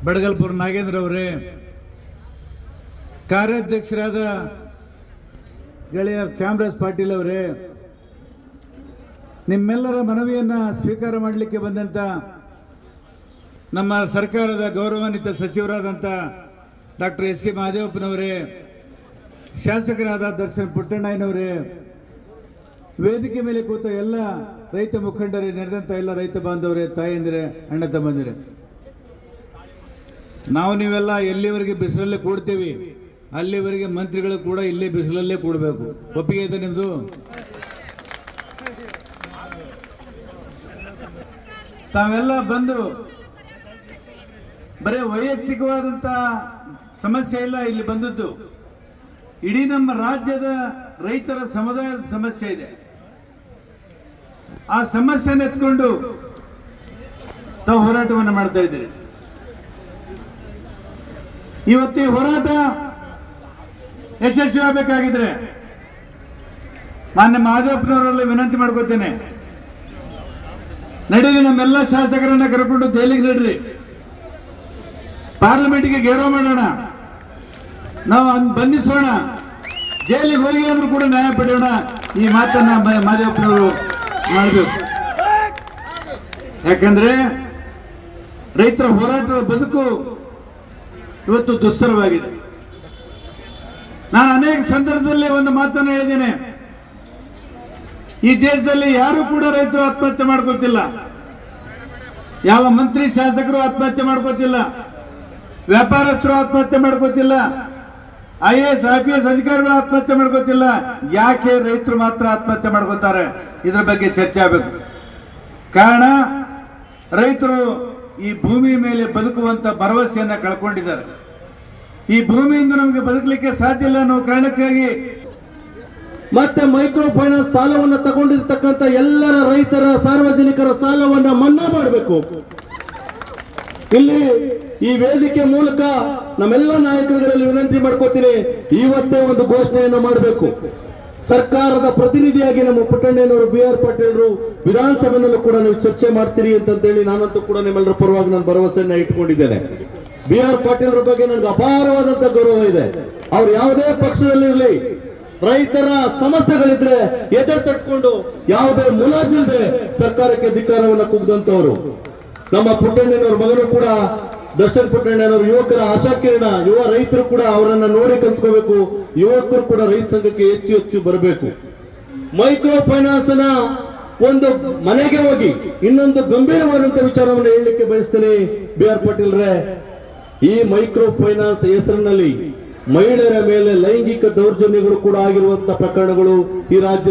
ಬಡಗಲ್ಪುರ ನಾಗೇಂದ್ರ ಅವರೇ, ಕಾರ್ಯಾಧ್ಯಕ್ಷರಾದ ಗೆಳೆಯ ಚಾಮರಾಜ್ ಪಾಟೀಲ್ ಅವರೇ, ನಿಮ್ಮೆಲ್ಲರ ಮನವಿಯನ್ನು ಸ್ವೀಕಾರ ಮಾಡಲಿಕ್ಕೆ ಬಂದಂಥ ನಮ್ಮ ಸರ್ಕಾರದ ಗೌರವಾನ್ವಿತ ಸಚಿವರಾದಂಥ ಡಾಕ್ಟರ್ ಎಸ್ ಸಿ ಮಹದೇವಪ್ಪನವರೇ, ಶಾಸಕರಾದ ದರ್ಶನ್ ಪುಟ್ಟಣ್ಣಯ್ಯನವರೇ, ವೇದಿಕೆ ಮೇಲೆ ಕೂತ ಎಲ್ಲ ರೈತ ಮುಖಂಡರೇ, ನೆರೆದಂಥ ಎಲ್ಲ ರೈತ ಬಾಂಧವರೇ, ತಾಯಂದಿರೇ, ಅಣ್ಣ ತಮ್ಮಂದಿರೇ, ನಾವು ನೀವೆಲ್ಲ ಎಲ್ಲಿವರೆಗೆ ಬಿಸಿಲಲ್ಲೇ ಕೂಡ್ತೀವಿ ಅಲ್ಲಿವರೆಗೆ ಮಂತ್ರಿಗಳು ಕೂಡ ಇಲ್ಲೇ ಬಿಸಿಲಲ್ಲೇ ಕೂಡಬೇಕು. ಒಪ್ಪಿಗೆ ಇದೆ ನಿಮ್ಮದು? ತಾವೆಲ್ಲ ಬಂದು ಬರೀ ವೈಯಕ್ತಿಕವಾದಂಥ ಸಮಸ್ಯೆ ಇಲ್ಲ ಇಲ್ಲಿ ಬಂದದ್ದು, ಇಡೀ ನಮ್ಮ ರಾಜ್ಯದ ರೈತರ ಸಮುದಾಯದ ಸಮಸ್ಯೆ ಇದೆ. ಆ ಸಮಸ್ಯೆನ ಎತ್ಕೊಂಡು ತಾವು ಹೋರಾಟವನ್ನು ಮಾಡ್ತಾ ಇದ್ದೀರಿ. ಇವತ್ತು ಈ ಹೋರಾಟ ಯಶಸ್ವಿ ಆಗಬೇಕಾಗಿದ್ರೆ ಮಾನ್ಯ ಮಹದೇವಪ್ಪನವರಲ್ಲಿ ವಿನಂತಿ ಮಾಡ್ಕೋತೇನೆ, ನಡೀರಿ, ನಮ್ಮೆಲ್ಲ ಶಾಸಕರನ್ನ ಕರ್ಕೊಂಡು ದೆಹಲಿಗೆ ನಡ್ರಿ, ಪಾರ್ಲಿಮೆಂಟ್ಗೆ ಗೇರೋ ಮಾಡೋಣ, ನಾವು ಬಂಧಿಸೋಣ, ಜೈಲಿಗೆ ಹೋಗಿ ಆದ್ರೂ ಕೂಡ ನ್ಯಾಯ ಪಡೆಯೋಣ. ಈ ಮಾತನ್ನ ಮಹದೇವಪ್ಪನವರು ಮಾಡಬೇಕು. ಯಾಕಂದ್ರೆ ರೈತರ ಹೋರಾಟದ ಬದುಕು ಇವತ್ತು ದುಸ್ತರವಾಗಿದೆ. ನಾನು ಅನೇಕ ಸಂದರ್ಭದಲ್ಲಿ ಒಂದು ಮಾತನ್ನು ಹೇಳಿದ್ದೇನೆ, ಈ ದೇಶದಲ್ಲಿ ಯಾರು ಕೂಡ ರೈತರು ಆತ್ಮಹತ್ಯೆ ಮಾಡ್ಕೋತಿಲ್ಲ, ಯಾವ ಮಂತ್ರಿ ಶಾಸಕರು ಆತ್ಮಹತ್ಯೆ ಮಾಡ್ಕೋತಿಲ್ಲ, ವ್ಯಾಪಾರಸ್ಥರು ಆತ್ಮಹತ್ಯೆ ಮಾಡ್ಕೋತಿಲ್ಲ, IAS IPS ಅಧಿಕಾರಿಗಳು ಆತ್ಮಹತ್ಯೆ ಮಾಡ್ಕೋತಿಲ್ಲ. ಯಾಕೆ ರೈತರು ಮಾತ್ರ ಆತ್ಮಹತ್ಯೆ ಮಾಡ್ಕೋತಾರೆ? ಇದರ ಬಗ್ಗೆ ಚರ್ಚೆ ಆಗಬೇಕು. ಕಾರಣ, ರೈತರು ಈ ಭೂಮಿ ಮೇಲೆ ಬದುಕುವಂತ ಭರವಸೆಯನ್ನ ಕಳ್ಕೊಂಡಿದ್ದಾರೆ. ಈ ಭೂಮಿಯಿಂದ ನಮಗೆ ಬದುಕಲಿಕ್ಕೆ ಸಾಧ್ಯ ಇಲ್ಲ ಅನ್ನೋ ಕಾರಣಕ್ಕಾಗಿ ಮತ್ತೆ ಮೈಕ್ರೋ ಫೈನಾನ್ಸ್ ಸಾಲವನ್ನು ತಗೊಂಡಿರ್ತಕ್ಕಂಥ ಎಲ್ಲರ ರೈತರ ಸಾರ್ವಜನಿಕರ ಸಾಲವನ್ನ ಮನ್ನಾ ಮಾಡಬೇಕು. ಇಲ್ಲಿ ಈ ವೇದಿಕೆ ಮೂಲಕ ನಮ್ಮೆಲ್ಲ ನಾಯಕರುಗಳಲ್ಲಿ ವಿನಂತಿ ಮಾಡ್ಕೋತೀನಿ, ಇವತ್ತೇ ಒಂದು ಘೋಷಣೆಯನ್ನು ಮಾಡಬೇಕು. ಸರ್ಕಾರದ ಪ್ರತಿನಿಧಿಯಾಗಿ ನಮ್ಮ ಪುಟ್ಟಣ್ಣನವರು BR ಪಾಟೀಲ್ರು ವಿಧಾನಸಭೆಯಲ್ಲೂ ಕೂಡ ನೀವು ಚರ್ಚೆ ಮಾಡ್ತೀರಿ ಅಂತೇಳಿ ನಾನಂತೂ ಕೂಡ ನಿಮ್ಮೆಲ್ಲರ ಪರವಾಗಿ ನಾನು ಭರವಸೆಯನ್ನ ಇಟ್ಕೊಂಡಿದ್ದೇನೆ. BR ಪಾಟೀಲ್ರ ಬಗ್ಗೆ ನನಗೆ ಅಪಾರವಾದಂತ ಗೌರವ ಇದೆ. ಅವ್ರು ಯಾವುದೇ ಪಕ್ಷದಲ್ಲಿರಲಿ, ರೈತರ ಸಮಸ್ಯೆಗಳಿದ್ರೆ ಎದೆ ತಟ್ಕೊಂಡು ಯಾವುದೇ ಮುಲಾಜಿಲ್ಲದೆ ಸರ್ಕಾರಕ್ಕೆ ಧಿಕ್ಕಾರವನ್ನು ಕೂಗಿದಂತವರು. ನಮ್ಮ ಪುಟ್ಟಣ್ಣನವ್ರ ಮಗನು ಕೂಡ ದರ್ಶನ್ ಪುಟ್ಟಣ್ಣನವರು ಯುವಕರ ಆಶಾಕಿರಣ, ಯುವ ರೈತರು ಕೂಡ ಅವರನ್ನ ನೋಡಿ ಕಲ್ತ್ಕೋಬೇಕು, ಯುವಕರು ಕೂಡ ರೈತ ಸಂಘಕ್ಕೆ ಹೆಚ್ಚು ಹೆಚ್ಚು ಬರಬೇಕು. ಮೈಕ್ರೋ ಫೈನಾನ್ಸ್ ನ ಒಂದು ಮನೆಗೆ ಹೋಗಿ ಇನ್ನೊಂದು ಗಂಭೀರವಾದಂತ ವಿಚಾರವನ್ನು ಹೇಳಲಿಕ್ಕೆ ಬಯಸ್ತೇನೆ. BR ಪಾಟೀಲ್ರೇ, ಈ ಮೈಕ್ರೋ ಫೈನಾನ್ಸ್ ಹೆಸರಿನಲ್ಲಿ ಮಹಿಳೆಯರ ಮೇಲೆ ಲೈಂಗಿಕ ದೌರ್ಜನ್ಯಗಳು ಕೂಡ ಆಗಿರುವಂತಹ ಪ್ರಕರಣಗಳು ಈ ರಾಜ್ಯ